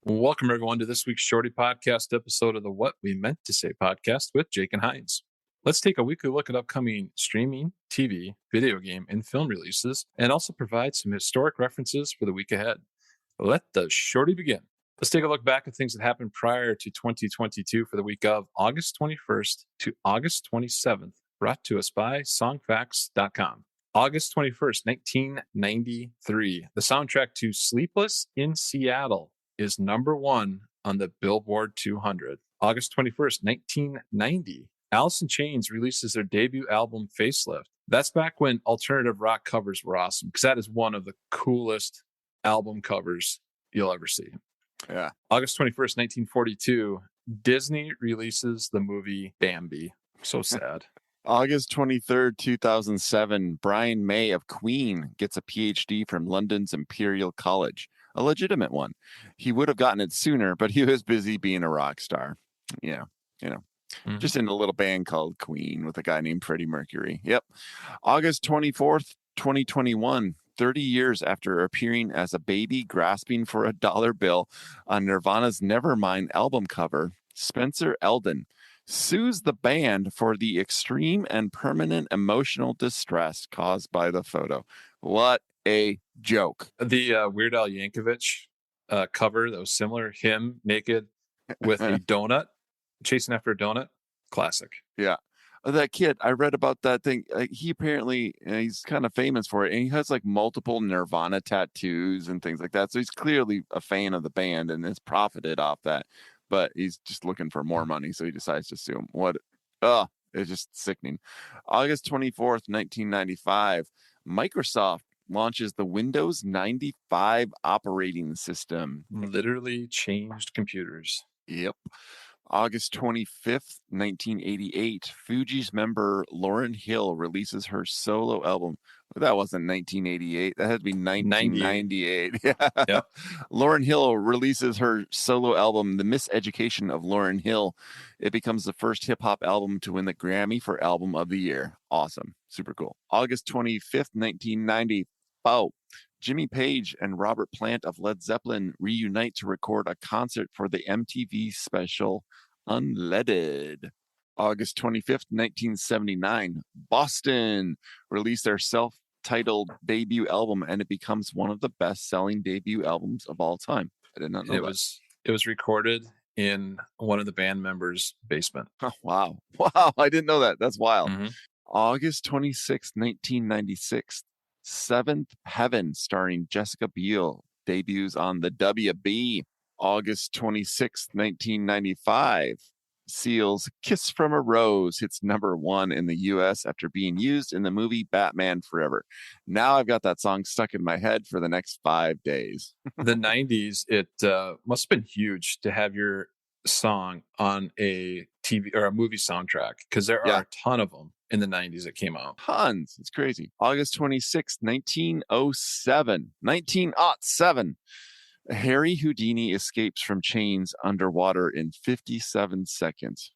Welcome, everyone, to this week's Shorty podcast episode of the What We Meant to Say podcast with Jake and Hines. Let's take a weekly look at upcoming streaming, TV, video game, and film releases, and also provide some historic references for the week ahead. Let the Shorty begin. Let's take a look back at things that happened prior to 2022 for the week of August 21st to August 27th, brought to us by songfacts.com. August 21st, 1993, the soundtrack to Sleepless in Seattle is number one on the Billboard 200. August 21st, 1990, Alice in Chains releases their debut album, Facelift. That's back when alternative rock covers were awesome, because that is one of the coolest album covers you'll ever see. Yeah. August 21st, 1942, Disney releases the movie Bambi. So sad. August 23rd, 2007, Brian May of Queen gets a PhD from London's Imperial College, a legitimate one. He would have gotten it sooner, but he was busy being a rock star. Yeah, just in a little band called Queen with a guy named Freddie Mercury. Yep. August 24th, 2021, 30 years after appearing as a baby grasping for a dollar bill on Nirvana's Nevermind album cover, Spencer Eldon sues the band for the extreme and permanent emotional distress caused by the photo. What a joke. The Weird Al Yankovic cover that was similar, him naked with a donut, chasing after a donut. Classic. Yeah. That kid, I read about that thing. He apparently, he's kind of famous for it. And he has like multiple Nirvana tattoos and things like that. So he's clearly a fan of the band and has profited off that. But he's just looking for more money, so he decides to sue him. It's just sickening. August 24th, 1995, Microsoft launches the Windows 95 operating system. Literally changed computers. Yep. August 25th, 1988, Fugees member Lauryn Hill releases her solo album. That wasn't 1988. That had to be 1998. Yeah. Yep. Lauryn Hill releases her solo album, The Miseducation of Lauryn Hill. It becomes the first hip-hop album to win the Grammy for Album of the Year. Awesome. Super cool. August 25th, 1990. Jimmy Page and Robert Plant of Led Zeppelin reunite to record a concert for the MTV special Unleaded. August 25th, 1979, Boston released their self-titled debut album, and it becomes one of the best-selling debut albums of all time. I did not know that. It was recorded in one of the band members' basement. Oh, wow. I didn't know that. That's wild. Mm-hmm. August 26th, 1996, Seventh Heaven, starring Jessica Biel, debuts on the WB. August 26th, 1995, Seal's Kiss from a Rose hits number one in the U.S. after being used in the movie Batman Forever. Now I've got that song stuck in my head for the next 5 days. The 90s, it must have been huge to have your song on a TV or a movie soundtrack, because there are a ton of them in the 90s that came out. Tons. It's crazy. August 26th, 1907. Harry Houdini escapes from chains underwater in 57 seconds.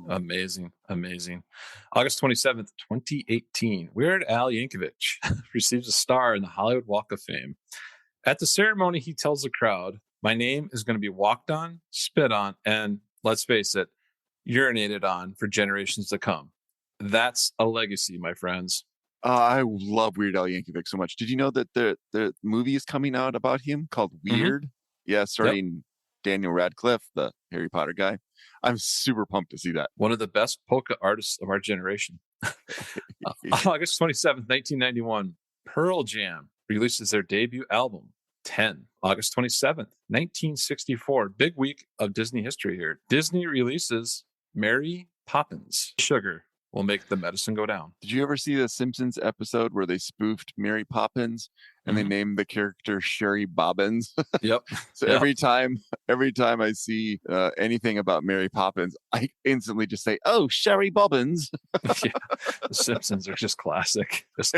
Amazing. August 27th, 2018. Weird Al Yankovic receives a star in the Hollywood Walk of Fame. At the ceremony, he tells the crowd, "My name is going to be walked on, spit on, and, let's face it, urinated on for generations to come." That's a legacy, my friends. I love Weird Al Yankovic so much. Did you know that the movie is coming out about him called Weird? Mm-hmm. Yeah, starring Daniel Radcliffe, the Harry Potter guy. I'm super pumped to see that. One of the best polka artists of our generation. August 27th, 1991, Pearl Jam releases their debut album, 10. August 27th, 1964, big week of Disney history here. Disney releases Mary Poppins. Sugar will make the medicine go down. Did you ever see the Simpsons episode where they spoofed Mary Poppins and they named the character Sherry Bobbins? Yep. So every time I see anything about Mary Poppins, I instantly just say, "Oh, Sherry Bobbins." The Simpsons are just classic. Let's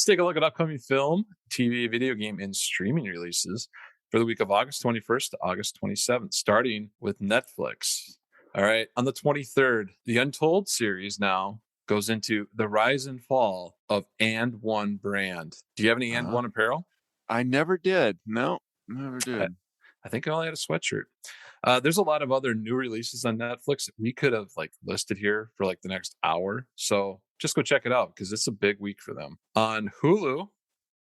take a look at upcoming film, TV, video game, and streaming releases for the week of August 21st to August 27th, starting with Netflix. All right. On the 23rd, the Untold series now goes into the rise and fall of And One brand. Do you have any And One apparel? I never did. No. Never I, did. I think I only had a sweatshirt. There's a lot of other new releases on Netflix that we could have like listed here for like the next hour. So just go check it out because it's a big week for them. On Hulu,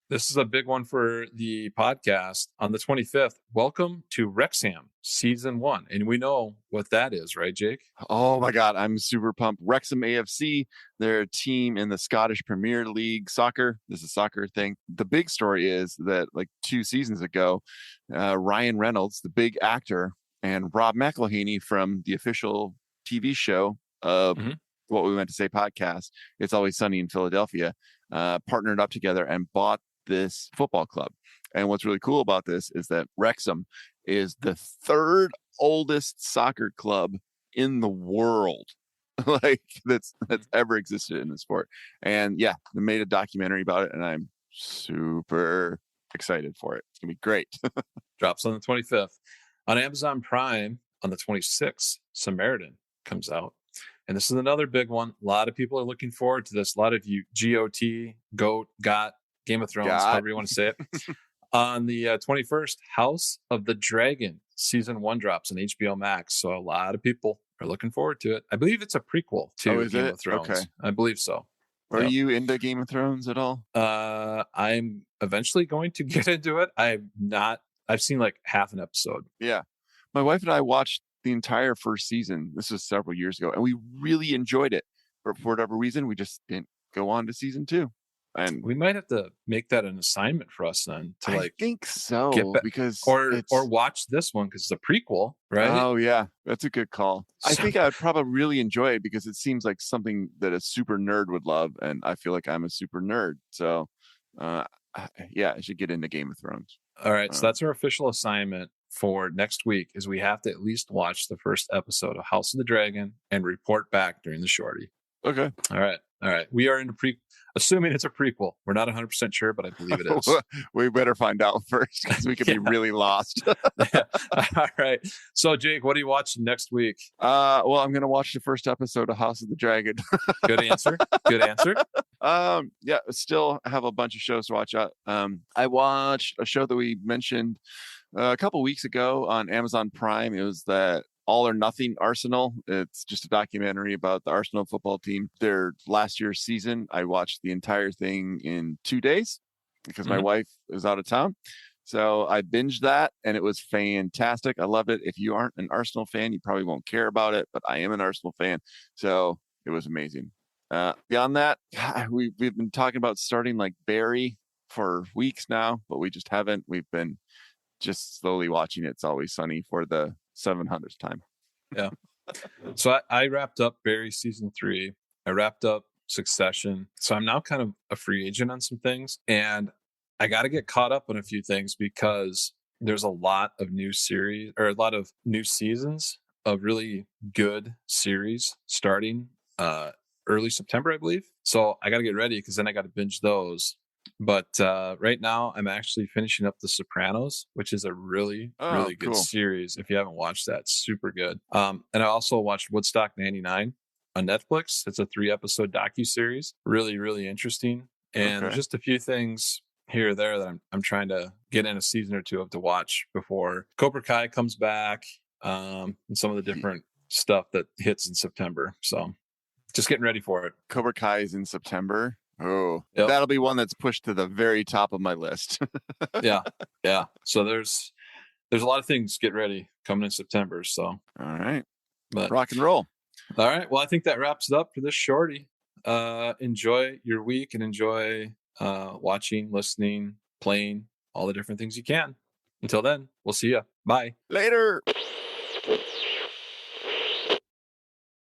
this is a big one for the podcast. On the 25th, welcome to Wrexham season 1. And we know what that is, right, Jake? Oh my God, I'm super pumped. Wrexham AFC, they're a team in the Scottish Premier League soccer. This is a soccer thing. The big story is that like 2 seasons ago, Ryan Reynolds, the big actor, and Rob McElhenney from the official TV show of What We Meant to Say podcast, It's Always Sunny in Philadelphia, partnered up together and bought this football club. And what's really cool about this is that Wrexham is the 3rd oldest soccer club in the world like that's ever existed in the sport. And yeah, they made a documentary about it and I'm super excited for it. It's gonna be great. Drops on the 25th. On Amazon Prime on the 26th, Samaritan comes out. And this is another big one. A lot of people are looking forward to this. A lot of you got Game of Thrones, however you want to say it. On the 21st, House of the Dragon season 1 drops on HBO Max. So a lot of people are looking forward to it. I believe it's a prequel to Game of Thrones. Okay. I believe so. Are you into Game of Thrones at all? I'm eventually going to get into it. I've seen like half an episode. Yeah. My wife and I watched the entire first season. This was several years ago, and we really enjoyed it. But for whatever reason, we just didn't go on to season 2. And we might have to make that an assignment for us then to I think so, because or watch this one because it's a prequel, right? Oh yeah, that's a good call. I think I'd probably really enjoy it because it seems like something that a super nerd would love, and I feel like I'm a super nerd. So, yeah, I should get into Game of Thrones. All right, so that's our official assignment for next week is we have to at least watch the first episode of House of the Dragon and report back during the Shorty. Okay. All right. We are into assuming it's a prequel. We're not 100% sure, but I believe it is. We better find out first because we could be really lost. All right. So, Jake, what are you watching next week? Well, I'm going to watch the first episode of House of the Dragon. Good answer. Yeah, still have a bunch of shows to watch. I watched a show that we mentioned a couple weeks ago on Amazon Prime. It was that All or Nothing Arsenal. It's just a documentary about the Arsenal football team. Their last year's season, I watched the entire thing in 2 days because my wife is out of town. So I binged that and it was fantastic. I loved it. If you aren't an Arsenal fan, you probably won't care about it, but I am an Arsenal fan. So it was amazing. Beyond that, we've been talking about starting like Barry for weeks now, but we just haven't. We've been just slowly watching It's Always Sunny for the 700th time. Yeah. So I wrapped up Barry season 3. I wrapped up Succession. So I'm now kind of a free agent on some things, and I got to get caught up on a few things because there's a lot of new series or a lot of new seasons of really good series starting early September, I believe. So I got to get ready because then I got to binge those. But right now, I'm actually finishing up The Sopranos, which is a really good series. If you haven't watched that, super good. And I also watched Woodstock 99 on Netflix. It's a 3-episode docuseries. Really, really interesting. And there's just a few things here or there that I'm trying to get in a season or two of to watch before Cobra Kai comes back, and some of the different stuff that hits in September. So just getting ready for it. Cobra Kai is in September. Oh, yep. That'll be one that's pushed to the very top of my list. Yeah. So there's a lot of things get ready coming in September. So all right, but rock and roll. All right. Well, I think that wraps it up for this Shorty. Enjoy your week and enjoy watching, listening, playing, all the different things you can. Until then, we'll see you. Bye. Later.